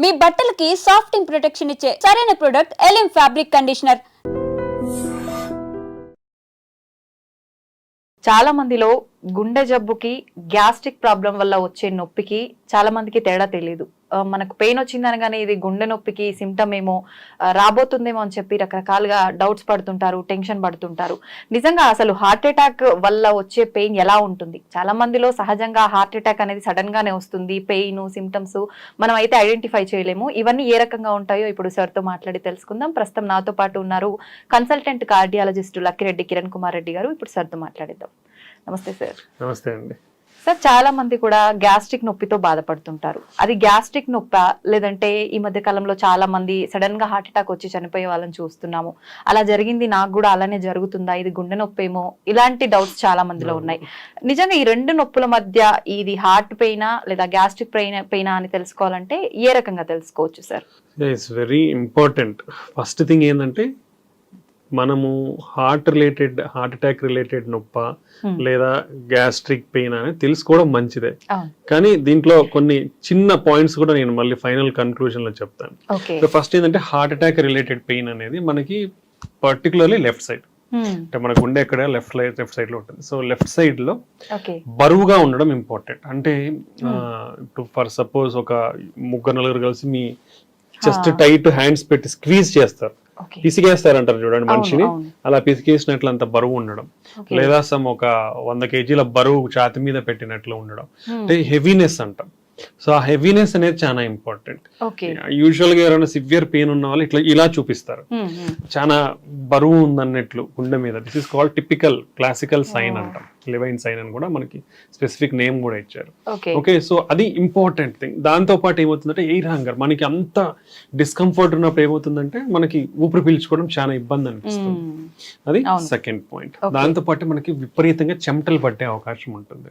మీ బట్టలకి సాఫ్టింగ్ ప్రొటెక్షన్ ఇచ్చే సరైన ప్రొడక్ట్ ఎలిమ్ ఫ్యాబ్రిక్ కండిషనర్. చాలా మందిలో గుండె జబ్బుకి గ్యాస్ట్రిక్ ప్రాబ్లం వల్ల వచ్చే నొప్పికి చాలా మందికి తేడా తెలియదు. మనకు పెయిన్ వచ్చిందనగానే ఇది గుండె నొప్పికి సిమ్టమ్ ఏమో రాబోతుందేమో అని చెప్పి రకరకాలుగా డౌట్స్ పడుతుంటారు, టెన్షన్ పడుతుంటారు. నిజంగా అసలు హార్ట్ అటాక్ వల్ల వచ్చే పెయిన్ ఎలా ఉంటుంది? చాలా మందిలో సహజంగా హార్ట్ అటాక్ అనేది సడన్ గానే వస్తుంది. పెయిన్ సిమ్టమ్స్ మనం అయితే ఐడెంటిఫై చేయలేము. ఇవన్నీ ఏ రకంగా ఉంటాయో ఇప్పుడు సార్తో మాట్లాడి తెలుసుకుందాం. ప్రస్తుతం నాతో పాటు ఉన్నారు కన్సల్టెంట్ కార్డియాలజిస్ట్ లక్కిరెడ్డి కిరణ్ కుమార్ రెడ్డి గారు. ఇప్పుడు సార్తో మాట్లాడిద్దాం. నమస్తే సార్. నమస్తే అండి. సార్, చాలా మంది కూడా గ్యాస్ట్రిక్ నొప్పితో బాధపడుతుంటారు. అది గ్యాస్ట్రిక్ నొప్పా, లేదంటే ఈ మధ్య కాలంలో చాలా మంది సడన్ గా హార్ట్ అటాక్ వచ్చి చనిపోయే వాళ్ళని చూస్తున్నాము. అలా జరిగింది, నాకు కూడా అలానే జరుగుతుందా, ఇది గుండె నొప్పి ఏమో, ఇలాంటి డౌట్స్ చాలా మందిలో ఉన్నాయి. నిజంగా ఈ రెండు నొప్పుల మధ్య ఇది హార్ట్ పెయినా లేదా గ్యాస్ట్రిక్ పెయినా అని తెలుసుకోవాలంటే ఏ రకంగా తెలుసుకోవచ్చు sir? It's very important. First thing ఏంటంటే మనము హార్ట్ అటాక్ రిలేటెడ్ నొప్ప లేదా గ్యాస్ట్రిక్ పెయిన్ అనేది తెలుసుకోవడం మంచిదే. కానీ దీంట్లో కొన్ని చిన్న పాయింట్స్ కూడా నేను మళ్ళీ ఫైనల్ కన్క్లూజన్ లో చెప్తాను. ఫస్ట్ ఏంటంటే హార్ట్ అటాక్ రిలేటెడ్ పెయిన్ అనేది మనకి పర్టికులర్లీ లెఫ్ట్ సైడ్, అంటే మన గుండె ఎక్కడ లెఫ్ట్ సైడ్ లో ఉంటుంది. సో లెఫ్ట్ సైడ్ లో బరువుగా ఉండడం ఇంపార్టెంట్. అంటే ఇప్పుడు ఫర్ సపోజ్ ఒక నలుగురు కలిసి మీ చెస్ట్ టైట్ హ్యాండ్స్ పెట్టి స్క్వీజ్ చేస్తారు, పిసికేస్తారంటారు చూడండి మనిషిని, అలా పిసికేసినట్లు అంత బరువు ఉండడం, లేదా ఒక 100 kg బరువు ఛాతి మీద పెట్టినట్లు ఉండడం, అంటే హెవీనెస్ అంటాం. సో ఆ హెవీనెస్ అనేది చాలా ఇంపార్టెంట్. యూజువల్ గా ఎవరైనా సివియర్ పెయిన్ ఉన్న వాళ్ళు ఇలా చూపిస్తారు, చాలా బరువు ఉందన్నట్లు గుండె మీద. This is called typical classical sign అంటాం. లెవైన్ సైన్ అని కూడా మనకి స్పెసిఫిక్ నేమ్ కూడా ఇచ్చారు. ఓకే, సో అది ఇంపార్టెంట్ థింగ్. దాంతో పాటు ఏమవుతుందంటే ఎయిర్ హంగర్. మనకి అంత డిస్కంఫర్ట్ ఉన్నప్పుడు ఏమవుతుందంటే మనకి ఊపిరి పీల్చుకోవడం చాలా ఇబ్బంది అనిపిస్తుంది. అది సెకండ్ పాయింట్. దాంతో పాటు మనకి విపరీతంగా చెమటలు పట్టే అవకాశం ఉంటుంది.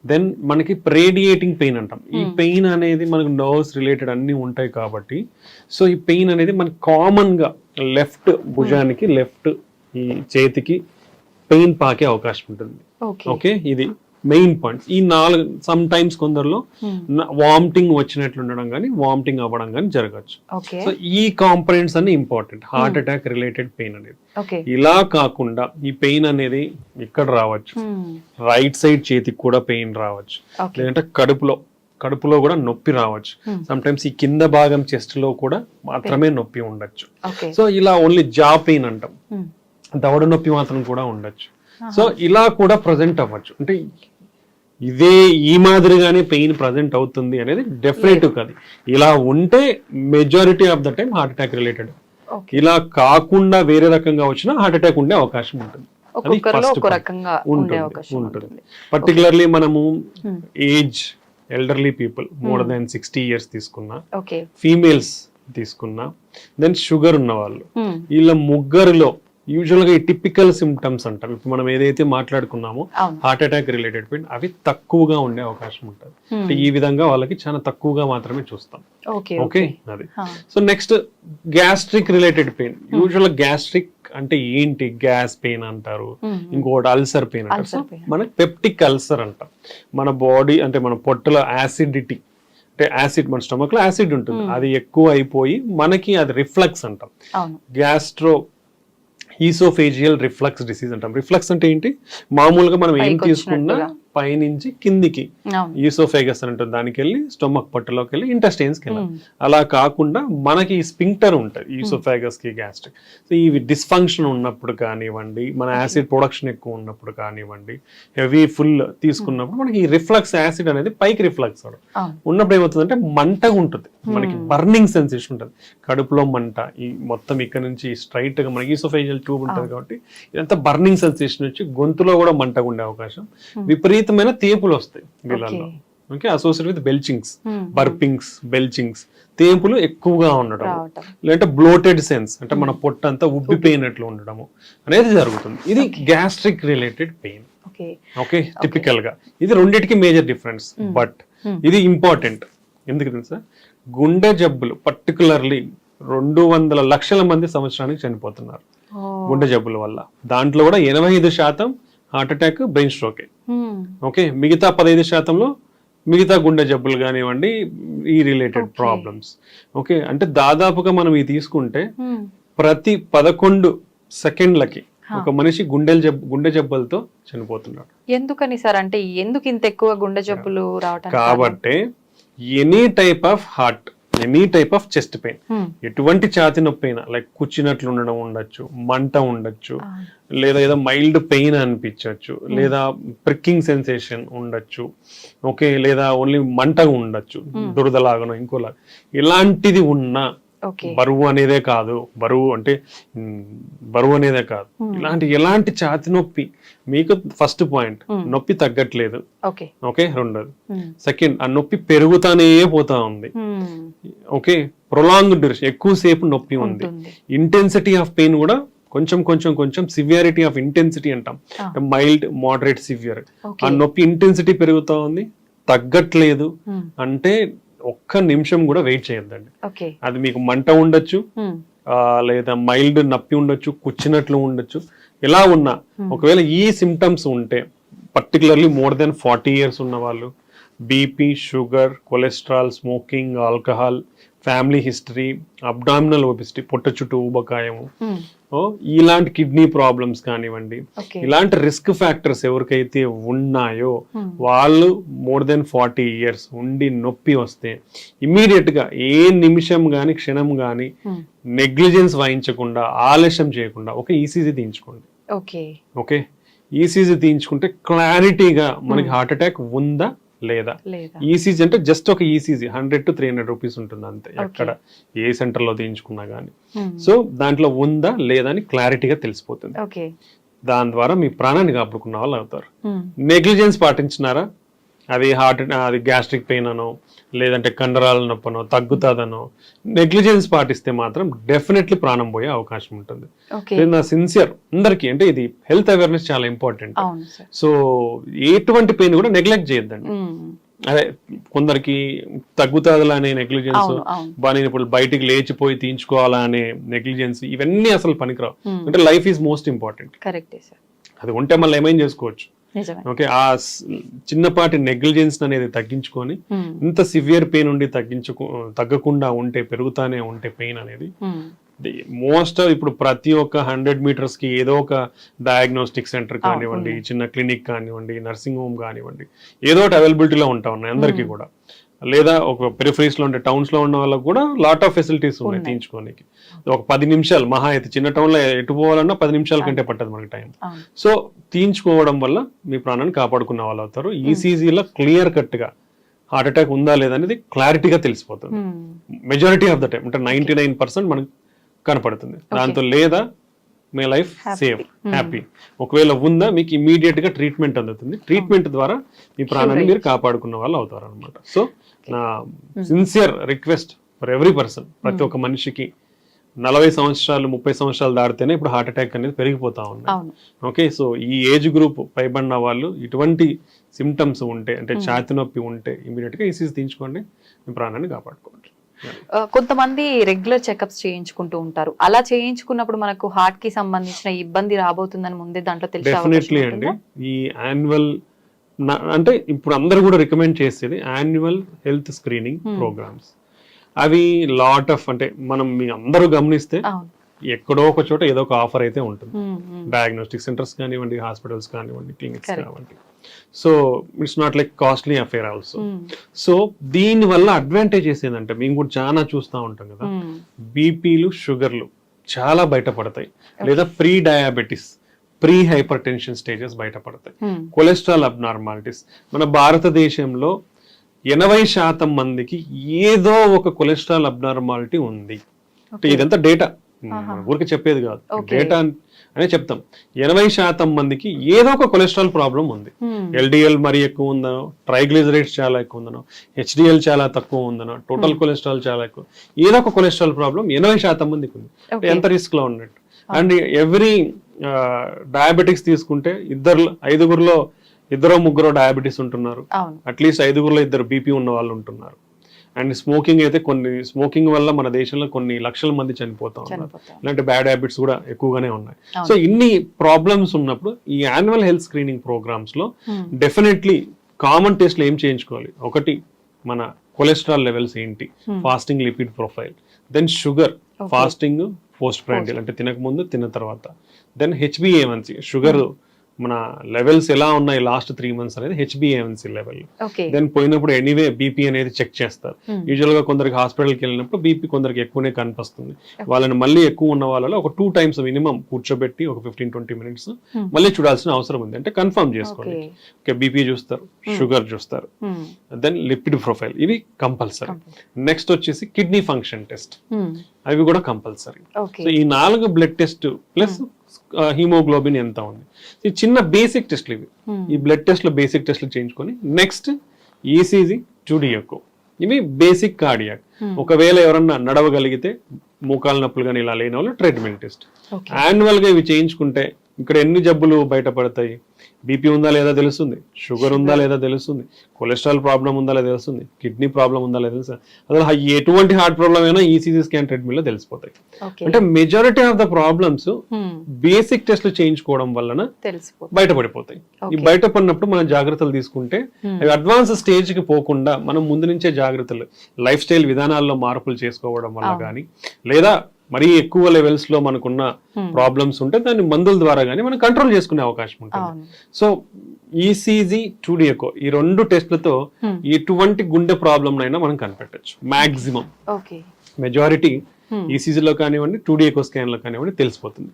దెన్ మనకి రేడియేటింగ్ పెయిన్ అంటాం. ఈ పెయిన్ అనేది మనకు నర్వ్స్ రిలేటెడ్ అన్ని ఉంటాయి కాబట్టి, సో ఈ పెయిన్ అనేది మనకి కామన్ గా లెఫ్ట్ భుజానికి, లెఫ్ట్ ఈ చేతికి పెయిన్ పాకే అవకాశం ఉంటుంది. ఓకే, ఇది మెయిన్ పాయింట్. ఈ 4 సమ్ టైమ్స్ కొందరిలో వామిటింగ్ వచ్చినట్లు ఉండడం కానీ వామిటింగ్ అవ్వడం కానీ జరగచ్చు. సో ఈ కాంపనెంట్స్ అన్ని important heart attack related pain అనేది. ఇలా కాకుండా ఈ పెయిన్ అనేది ఇక్కడ రావచ్చు, రైట్ సైడ్ చేతికి కూడా పెయిన్ రావచ్చు, లేదంటే కడుపులో కూడా నొప్పి రావచ్చు. సమ్ టైమ్స్ ఈ కింద భాగం చెస్ట్ లో కూడా మాత్రమే నొప్పి ఉండొచ్చు. సో ఇలా ఓన్లీ జా పెయిన్ అంటాం, దవడ నొప్పి మాత్రం కూడా ఉండొచ్చు. సో ఇలా కూడా ప్రజెంట్ అవ్వచ్చు. అంటే ఇదే ఈ మాదిరిగానే పెయిన్ ప్రజెంట్ అవుతుంది అనేది డెఫినెట్ కాదు. ఇలా ఉంటే majority of the time heart attack related. ఇలా కాకుండా వేరే రకంగా వచ్చినా హార్ట్ అటాక్ ఉండే అవకాశం ఉంటుంది. అది ఉంటుంది. పర్టికులర్లీ మనము age elderly people more than 60 years తీసుకున్నా, ఫీమేల్స్ తీసుకున్నా, దెన్ షుగర్ ఉన్న వాళ్ళు, వీళ్ళ ముగ్గురులో యూజువల్ గా ఈ టిపికల్ సిమ్టమ్స్ అంటాం. ఇప్పుడు మనం ఏదైతే మాట్లాడుకున్నామో హార్ట్ అటాక్ రిలేటెడ్ పెయిన్, అవి తక్కువగా ఉండే అవకాశం ఉంటుంది. అంటే ఈ విధంగా వాళ్ళకి చాలా తక్కువగా మాత్రమే చూస్తాం. ఓకే, అది. So next gastric related pain. Usual gastric అంటే ఏంటి? గ్యాస్ పెయిన్ అంటారు, ఇంకోటి అల్సర్ పెయిన్ అంటారు. సో మనకి పెప్టిక్ అల్సర్ అంటాం. మన బాడీ అంటే మన పొట్టలో యాసిడిటీ, అంటే యాసిడ్, మన స్టమక్ లో యాసిడ్ ఉంటుంది, అది ఎక్కువ అయిపోయి మనకి అది రిఫ్లక్స్ అంటాం. గ్యాస్ట్రో ఈసోఫేజియల్ రిఫ్లక్స్ డిసీజ్ అంటాం. రిఫ్లక్స్ అంటే ఏంటి? మామూలుగా మనం ఏం తీసుకున్నా పైనుంచి కిందికి ఈసోఫేగస్ అని ఉంటుంది, దానికి వెళ్ళి స్టొమక్ పొట్టలోకి వెళ్ళి ఇంటెస్టైన్స్ కి వెళ్ళాలి. అలా కాకుండా మనకి స్పింక్టర్ ఉంటుంది ఈసోఫేగస్ కి, గ్యాస్ట్రిక్. సో ఇవి డిస్ఫంక్షన్ ఉన్నప్పుడు కానివ్వండి, మన యాసిడ్ ప్రొడక్షన్ ఎక్కువ ఉన్నప్పుడు కానివ్వండి, హెవీ ఫుల్ తీసుకున్నప్పుడు మనకి ఈ రిఫ్లక్స్ యాసిడ్ అనేది పైకి రిఫ్లక్స్ ఉన్నప్పుడు ఏమవుతుందంటే మంటగా ఉంటుంది, మనకి బర్నింగ్ సెన్సేషన్ ఉంటుంది, కడుపులో మంట. ఈ మొత్తం ఇక్కడ నుంచి స్ట్రైట్ గా మనకి ఈసోఫేజియల్ ట్యూబ్ ఉంటుంది కాబట్టి ఇదంతా బర్నింగ్ సెన్సేషన్ వచ్చి గొంతులో కూడా మంటగా ఉండే అవకాశం, విపరీతమైన తేపులు వస్తాయి వీళ్ళల్లో. Okay, associate with belchings, burpings, belchings, తేపులు ఎక్కువగా ఉండడం, లేదంటే బ్లోటెడ్ సెన్స్, అంటే మన పొట్ట అంతా ఉబ్బిపోయినట్లు ఉండడము అనేది జరుగుతుంది. ఇది gastric related pain. Okay, typical గా ఇది రెండింటికి మేజర్ డిఫరెన్స్. బట్ ఇది ఇంపార్టెంట్ ఎందుకు తెలుసా? గుండె జబ్బులు పర్టికులర్లీ 200 లక్షల మంది సంవత్సరానికి చనిపోతున్నారు గుండె జబ్బుల వల్ల. దాంట్లో కూడా 85% హార్ట్ అటాక్, బ్రెయిన్ స్ట్రోకే. ఓకే, మిగతా 15%లో మిగతా గుండె జబ్బులు కానివ్వండి, ఈ రిలేటెడ్ ప్రాబ్లమ్స్. ఓకే, అంటే దాదాపుగా మనం ఇది తీసుకుంటే ప్రతి 11 సెకండ్లకి ఒక మనిషి గుండె జబ్బులతో చనిపోతున్నాడు. ఎందుకని సార్, అంటే ఎందుకు ఇంత ఎక్కువ గుండె జబ్బులు రావటం? కాబట్టి any type of heart, any type of chest pain, ఎటువంటి ఛాతి నొప్పి అయినా, లైక్ కూర్చున్నట్లు ఉండడం ఉండొచ్చు, మంట ఉండొచ్చు, లేదా ఏదో మైల్డ్ పెయిన్ అనిపించవచ్చు, లేదా ప్రిక్కింగ్ సెన్సేషన్ ఉండొచ్చు, ఓకే, లేదా ఓన్లీ మంట ఉండొచ్చు, దురదలాగనో ఇంకోలాగా, ఇలాంటిది ఉన్నా బరువు అనేదే కాదు, ఎలాంటి ఛాతి నొప్పి మీకు ఫస్ట్ పాయింట్, నొప్పి తగ్గట్లేదు, ఓకే, రెండోది. సెకండ్, ఆ నొప్పి పెరుగుతానే పోతా ఉంది, ఓకే, ప్రొలాంగ్ డ్యూరేషన్, ఎక్కువసేపు నొప్పి ఉంది, ఇంటెన్సిటీ ఆఫ్ పెయిన్ కూడా కొంచెం సివియారిటీ ఆఫ్ ఇంటెన్సిటీ అంటాం, మైల్డ్, మోడరేట్, సివియర్, ఆ నొప్పి ఇంటెన్సిటీ పెరుగుతా ఉంది, తగ్గట్లేదు అంటే ఒక్క నిమిషం కూడా వెయిట్ చేయొద్దండి. అది మీకు మంట ఉండొచ్చు, లేదా మైల్డ్ నొప్పి ఉండొచ్చు, కూర్చున్నట్లు ఉండొచ్చు, ఎలా ఉన్నా ఒకవేళ ఈ సిమ్టమ్స్ ఉంటే, పర్టికులర్లీ మోర్ దెన్ 40 years ఉన్న వాళ్ళు, BP, sugar, cholesterol, smoking, alcohol, family history, abdominal obesity, పొట్ట చుట్టూ ఊబకాయము, ఇలాంటి కిడ్నీ ప్రాబ్లమ్స్ కానివ్వండి, ఇలాంటి రిస్క్ ఫ్యాక్టర్స్ ఎవరికైతే ఉన్నాయో వాళ్ళు మోర్ దెన్ 40 years ఉండి నొప్పి వస్తే ఇమ్మీడియట్ గా ఏ నిమిషం గాని క్షణం గాని నెగ్లిజెన్స్ వహించకుండా, ఆలస్యం చేయకుండా ఒక ఈసీజీ తీయించుకోండి. ఓకే, ఈసీజీ తీయించుకుంటే క్లారిటీగా మనకి హార్ట్ అటాక్ ఉందా లేదా. ఈసీజీ అంటే జస్ట్ ఒక ఈసీజీ 100 to 300 రూపీస్ ఉంటుంది అంతే, ఎక్కడ ఏ సెంటర్ లో తీయించుకున్నా గానీ. సో దాంట్లో ఉందా లేదా అని క్లారిటీగా తెలిసిపోతుంది. దాని ద్వారా మీ ప్రాణాన్ని కాపాడుకున్న వాళ్ళు అవుతారు. నెగ్లిజెన్స్ పాటించినారా, అది అది గ్యాస్ట్రిక్ పెయిన్ అనో, లేదంటే కండరాల నొప్పనో, తగ్గుతాదనో నెగ్లిజెన్స్ పాటిస్తే మాత్రం డెఫినెట్లీ ప్రాణం పోయే అవకాశం ఉంటుంది. నా సిన్సియర్ అందరికీ, అంటే ఇది హెల్త్ అవేర్నెస్ చాలా ఇంపార్టెంట్. సో ఎటువంటి పెయిన్ కూడా నెగ్లెక్ట్ చేయొద్దండి. అదే కొందరికి తగ్గుతాదలా అనే నెగ్లిజెన్స్, నేను ఇప్పుడు బయటికి లేచిపోయి తీయించుకోవాలా అనే నెగ్లిజెన్స్, ఇవన్నీ అసలు పనికిరావు. అంటే లైఫ్ ఈజ్ మోస్ట్ ఇంపార్టెంట్. అది ఉంటే మళ్ళీ ఏమైనా చేసుకోవచ్చు. ఓకే, ఆ చిన్నపాటి నెగ్లిజెన్స్ అనేది తగ్గించుకొని ఇంత సివియర్ పెయిన్ ఉండి తగ్గకుండా ఉంటే, పెరుగుతానే ఉంటే పెయిన్ అనేది మోస్ట్ ఇప్పుడు ప్రతి ఒక్క 100 meters కి ఏదో ఒక డయాగ్నోస్టిక్ సెంటర్ కానివ్వండి, చిన్న క్లినిక్ కానివ్వండి, నర్సింగ్ హోమ్ కానివ్వండి, ఏదో ఒకటి అవైలబిలిటీలో ఉంటా ఉన్నాయి అందరికీ కూడా. లేదా ఒక పెరిఫరీస్ లో ఉండే టౌన్స్ లో ఉన్న వాళ్ళకి కూడా లాట్ ఆఫ్ ఫెసిలిటీస్ ఉన్నాయి తీయించుకోనికి. ఒక 10 నిమిషాలు మహా అయితే, చిన్న టౌన్ లో ఎటు పోవాలన్నా 10 నిమిషాల కంటే పట్టదు మనకి టైం. సో తీయించుకోవడం వల్ల మీ ప్రాణాన్ని కాపాడుకున్న వాళ్ళు అవుతారు. ఈసీజీలో క్లియర్ కట్ గా హార్ట్ అటాక్ ఉందా లేదా అనేది క్లారిటీగా తెలిసిపోతుంది మెజారిటీ ఆఫ్ ద టైం. అంటే 99% మనకు కనపడుతుంది. దాంతో లేదా మీ లైఫ్ సేఫ్, హ్యాపీ. ఒకవేళ ఉందా మీకు ఇమీడియట్ గా ట్రీట్మెంట్ అందుతుంది. ట్రీట్మెంట్ ద్వారా మీ ప్రాణాన్ని మీరు కాపాడుకున్న వాళ్ళు అవుతారు అనమాట. సో నా sincere request for every person, ప్రతి ఒక్క మనిషికి 40 సంవత్సరాలు 30 సంవత్సరాలు దాటితేనే ఇప్పుడు హార్ట్ అటాక్ అనేది పెరిగిపోతా ఉన్నాయి. ఓకే, సో ఈ ఏజ్ గ్రూప్ పైబడిన వాళ్ళు ఇటువంటి సిమ్టమ్స్ ఉంటే, అంటే ఛాతి నొప్పి ఉంటే ఇమీడియట్ గా ఈసీజీ తీయించుకోండి, మీ ప్రాణాన్ని కాపాడుకోండి. కొంతమంది రెగ్యులర్ చెకప్స్ చేయించుకుంటూ ఉంటారు. అలా చేయించుకున్నప్పుడు మనకు హార్ట్ కి సంబంధించిన ఇబ్బంది రాబోతుందని ముందే దాంట్లో తెలిసే డెఫినెట్లీ అండి. ఈ యాన్యువల్, అంటే ఇప్పుడు అందరూ కూడా రికమెండ్ చేసేది యాన్యువల్ హెల్త్ స్క్రీనింగ్ ప్రోగ్రామ్స్. అవి లాట్ ఆఫ్, అంటే మనం మీ అందరూ గమనిస్తే ఎక్కడో ఒక చోట ఏదో ఒక ఆఫర్ అయితే ఉంటుంది. డయాగ్నోస్టిక్ సెంటర్స్ కానివ్వండి, హాస్పిటల్స్ కానివ్వండి, క్లినిక్స్ కానివ్వండి. So it's not like costly affair also. So దీని వల్ల అడ్వాంటేజెస్ ఏంటంటే, మేము కూడా చాలా చూస్తూ ఉంటాం కదా, బీపీలు, షుగర్లు చాలా బయటపడతాయి, లేదా pre diabetes, pre hyper tension stages బయటపడతాయి, కొలెస్ట్రాల్ అబ్నార్మాలిటీస్. మన భారతదేశంలో 80% మందికి ఏదో ఒక కొలెస్ట్రాల్ అబ్నార్మాలిటీ ఉంది. ఇదంతా డేటా, ఊరికి చెప్పేది కాదు, డేటా అనే చెప్తాం. 80% మందికి ఏదో ఒక కొలెస్ట్రాల్ ప్రాబ్లం ఉంది. ఎల్డిఎల్ మరీ ఎక్కువ ఉందనో, ట్రైగ్లిజరైడ్స్ చాలా ఎక్కువ ఉందనో, హెచ్డిఎల్ చాలా తక్కువ ఉందనో, టోటల్ కొలెస్ట్రాల్ చాలా ఎక్కువ, ఏదో ఒక కొలెస్ట్రాల్ ప్రాబ్లం 80% మందికి ఉంది. ఎంత రిస్క్ లో ఉన్నట్టు. అండ్ ఎవ్రీ డయాబెటిక్స్ తీసుకుంటే 5గురిలో 2-3 డయాబెటీస్ ఉంటున్నారు, అట్లీస్ట్ 5గురిలో 2 బీపీ ఉన్న వాళ్ళు ఉంటున్నారు. అండ్ స్మోకింగ్ అయితే, స్మోకింగ్ వల్ల మన దేశంలో కొన్ని లక్షల మంది చనిపోతా ఉన్నారు. ఇలాంటి బ్యాడ్ హ్యాబిట్స్ కూడా ఎక్కువగానే ఉన్నాయి. సో ఇన్ని ప్రాబ్లమ్స్ ఉన్నప్పుడు ఈ యాన్యువల్ హెల్త్ స్క్రీనింగ్ ప్రోగ్రామ్స్ లో డెఫినెట్లీ కామన్ టెస్ట్లు ఏం చేయించుకోవాలి? ఒకటి మన కొలెస్ట్రాల్ లెవెల్స్ ఏంటి, fasting lipid profile, then sugar, fasting post prandial అంటే తినక ముందు తిన్న తర్వాత, దెన్ హెచ్బిఏవన్సీ షుగర్ మన లెవెల్స్ ఎలా ఉన్నాయి లాస్ట్ 3 months అనేది హెచ్బిఏవన్సీ లెవెల్. దెన్ పోయినప్పుడు ఎనీవే బీపీ అనేది చెక్ చేస్తారు. యూజువల్ గా కొందరికి హాస్పిటల్కి వెళ్ళినప్పుడు బీపీ కొందరికి ఎక్కువనే కనిపిస్తుంది. వాళ్ళని మళ్ళీ ఎక్కువ ఉన్న వాళ్ళలో ఒక 2 times మినిమం కూర్చోబెట్టి ఒక 15-20 minutes మళ్ళీ చూడాల్సిన అవసరం ఉంది. అంటే కన్ఫర్మ్ చేసుకోండి. ఓకే, బీపీ చూస్తారు, షుగర్ చూస్తారు, దెన్ లిపిడ్ ప్రొఫైల్, ఇవి కంపల్సరీ. నెక్స్ట్ వచ్చేసి కిడ్నీ ఫంక్షన్ టెస్ట్, అవి కూడా కంపల్సరీ. సో ఈ 4 బ్లడ్ టెస్ట్ ప్లస్ హీమోగ్లోబిన్ ఎంత ఉంది, ఈ చిన్న బేసిక్ టెస్ట్లు ఇవి. ఈ బ్లడ్ టెస్ట్ లో బేసిక్ టెస్ట్లు చేయించుకొని నెక్స్ట్ ఈసీజీ, 2D ఎకో, ఇవి బేసిక్ కార్డియాక్. ఒకవేళ ఎవరన్నా నడవగలిగితే మోకాలు నొప్పులు కానీ ఇలా లేని వాళ్ళు ట్రెడ్మిల్ టెస్ట్. యాన్యువల్ గా ఇవి చేయించుకుంటే ఇక్కడ ఎన్ని జబ్బులు బయటపడతాయి? బీపీ ఉందా లేదా తెలుస్తుంది, షుగర్ ఉందా లేదా తెలుస్తుంది, కొలెస్ట్రాల్ ప్రాబ్లం ఉందా లేదా తెలుస్తుంది, కిడ్నీ ప్రాబ్లం ఉందా లేదా తెలుస్తుంది. అసలు ఎటువంటి హార్ట్ ప్రాబ్లం అయినా ఈసీజీ స్కాన్ ట్రెడ్మిల్ లో తెలిసిపోతాయి. అంటే majority of the problems basic టెస్ట్లు చేయించుకోవడం వలన బయటపడిపోతాయి. ఈ బయటపడినప్పుడు మనం జాగ్రత్తలు తీసుకుంటే అవి అడ్వాన్స్ స్టేజ్ కి పోకుండా మనం ముందు నుంచే జాగ్రత్తలు, లైఫ్ స్టైల్ విధానాల్లో మార్పులు చేసుకోవడం వల్ల కానీ, లేదా మరీ ఎక్కువ లెవెల్స్ లో మనకున్న ప్రాబ్లమ్స్ ఉంటే దాన్ని మందుల ద్వారా కానీ మనం కంట్రోల్ చేసుకునే అవకాశం ఉంటుంది. సో ఈసీజీ, 2D ఎకో, ఈ 2 టెస్ట్లతో ఎటువంటి గుండె ప్రాబ్లం అయినా మనం కనిపెట్టచ్చు. మాక్సిమం మెజారిటీ ఈసీజీలో కానివ్వండి, 2D ఎకో స్కాన్ లో కానివ్వండి తెలిసిపోతుంది.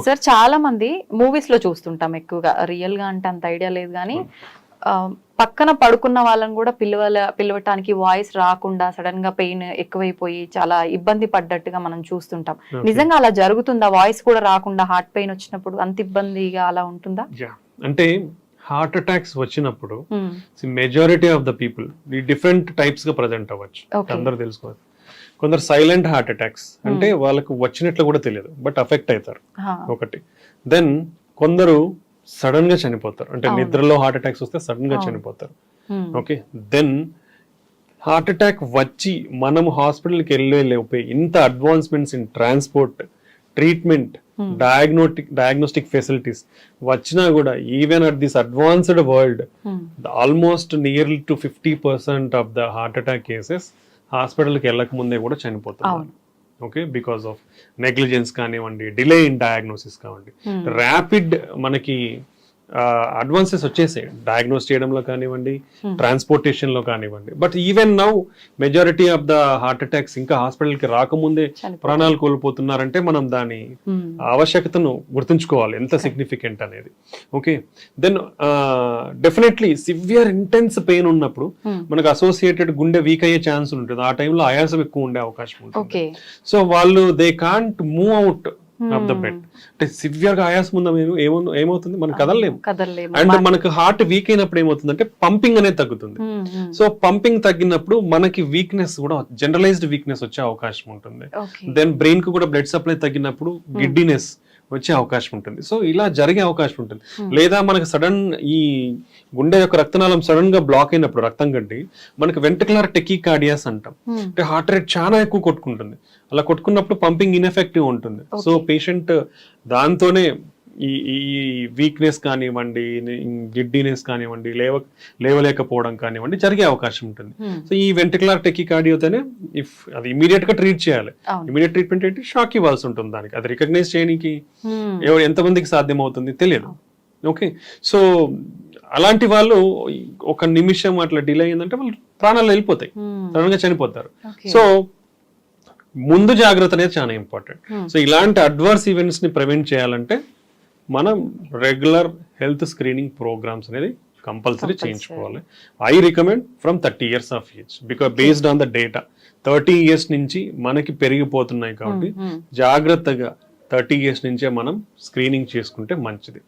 సార్, చాలా మంది మూవీస్ లో చూస్తుంటాం ఎక్కువగా, రియల్ గా అంటే అంత ఐడియా లేదు కానీ పక్కన పడుకున్న వాళ్ళని కూడా పిలవటానికి వాయిస్ రాకుండా సడన్ గా పెయిన్ ఎక్కువైపోయి చాలా ఇబ్బంది పడ్డట్టుగా మనం చూస్తుంటాం. నిజంగా అలా జరుగుతుందా? వాయిస్ కూడా రాకుండా హార్ట్ పెయిన్ వచ్చినప్పుడు అంత ఇబ్బందిగా అలా ఉంటుందా? అంటే హార్ట్ అటాక్స్ వచ్చినప్పుడు మెజారిటీ ఆఫ్ ద పీపుల్ ఈ డిఫరెంట్ టైప్స్ గా ప్రజెంట్ అవ్వచ్చు. అందరూ తెలుసుకోవాలి. కొందరు సైలెంట్ హార్ట్ అటాక్స్ అంటే వాళ్ళకు వచ్చినట్లు కూడా తెలియదు, బట్ అఫెక్ట్ అవుతారు ఒకటి. దెన్ కొందరు సడన్ గా చనిపోతారు, అంటే నిద్రలో హార్ట్ అటాక్స్ వస్తే సడన్ గా చనిపోతారు. ఓకే, దెన్ హార్ట్ అటాక్ వచ్చి మనం హాస్పిటల్కి వెళ్ళే ఇంత advancements in transport, treatment, diagnostic facilities వచ్చినా కూడా even at this advanced world almost nearly to 50% of the heart attack cases హాస్పిటల్కి వెళ్ళక ముందే కూడా చనిపోతున్నారు. ఓకే, బికాస్ ఆఫ్ నెగ్లిజెన్స్ కానివ్వండి, డిలే ఇన్ డయాగ్నోసిస్ కానివ్వండి, ర్యాపిడ్ మనకి అడ్వాన్సెస్ వచ్చేసాయి డయాగ్నోస్ చేయడంలో కానివ్వండి, ట్రాన్స్పోర్టేషన్ లో కానివ్వండి. But even now majority of the heart attacks ఇంకా హాస్పిటల్ కి రాకముందే ప్రాణాలు కోల్పోతున్నారంటే మనం దాని ఆవశ్యకతను గుర్తుంచుకోవాలి, ఎంత సిగ్నిఫికెంట్ అనేది. Okay, then definitely severe intense pain ఉన్నప్పుడు మనకు అసోసియేటెడ్ గుండె వీక్ అయ్యే ఛాన్స్ ఉంటుంది. ఆ టైంలో ఆయాసం ఎక్కువ ఉండే అవకాశం ఉంటుంది. సో వాళ్ళు they can't move out of the bed. అంటే సివియర్ గా ఆయాసం ఉందా ఏమవుతుంది, మనం కదలలేము. అండ్ మనకు హార్ట్ వీక్ అయినప్పుడు ఏమవుతుంది అంటే పంపింగ్ అనేది తగ్గుతుంది. సో పంపింగ్ తగ్గినప్పుడు మనకి వీక్నెస్ కూడా, జనరలైజ్డ్ వీక్నెస్ వచ్చే అవకాశం ఉంటుంది. దెన్ బ్రెయిన్ కు కూడా బ్లడ్ సప్లై తగ్గినప్పుడు గిడ్డినెస్ వచ్చే అవకాశం ఉంటుంది. సో ఇలా జరిగే అవకాశం ఉంటుంది. లేదా మనకు సడన్ ఈ గుండె యొక్క రక్తనాళం సడన్ గా బ్లాక్ అయినప్పుడు రక్తం గడ్డి మనకు వెంట్రికులర్ టెకీకార్డియాస్ అంటాం. అంటే హార్ట్ రేట్ చాలా ఎక్కువ కొట్టుకుంటుంది. అలా కొట్టుకున్నప్పుడు పంపింగ్ ఇన్ఎఫెక్టివ్ ఉంటుంది. సో పేషెంట్ దాంతోనే ఈ వీక్నెస్ కానివ్వండి, గిడ్డీనెస్ కానివ్వండి, లేవలేకపోవడం కానివ్వండి జరిగే అవకాశం ఉంటుంది. సో ఈ వెంట్రికులర్ టెకీకార్డియాతోనే ఇఫ్ అది ఇమీడియట్ గా ట్రీట్ చేయాలి. ఇమీడియట్ ట్రీట్మెంట్ ఏంటి, షాక్ ఇవ్వాల్సి ఉంటుంది. దానికి అది రికగ్నైజ్ చేయడానికి ఎంతమందికి సాధ్యం అవుతుంది తెలియదు. ఓకే, సో అలాంటి వాళ్ళు ఒక నిమిషం అట్లా డిలే అయిందంటే వాళ్ళు ప్రాణాలు వెళ్ళిపోతాయి, సడన్ గా చనిపోతారు. సో ముందు జాగ్రత్త అనేది చాలా ఇంపార్టెంట్. సో ఇలాంటి అడ్వర్స్ ఈవెంట్స్ ని ప్రివెంట్ చేయాలంటే మనం రెగ్యులర్ హెల్త్ స్క్రీనింగ్ ప్రోగ్రామ్స్ అనేది కంపల్సరీ చేయించుకోవాలి. I recommend from 30 years of age, because based on the data 30 years నుంచి మనకి పెరిగిపోతున్నాయి కాబట్టి జాగ్రత్తగా 30 years నుంచే మనం స్క్రీనింగ్ చేసుకుంటే మంచిది.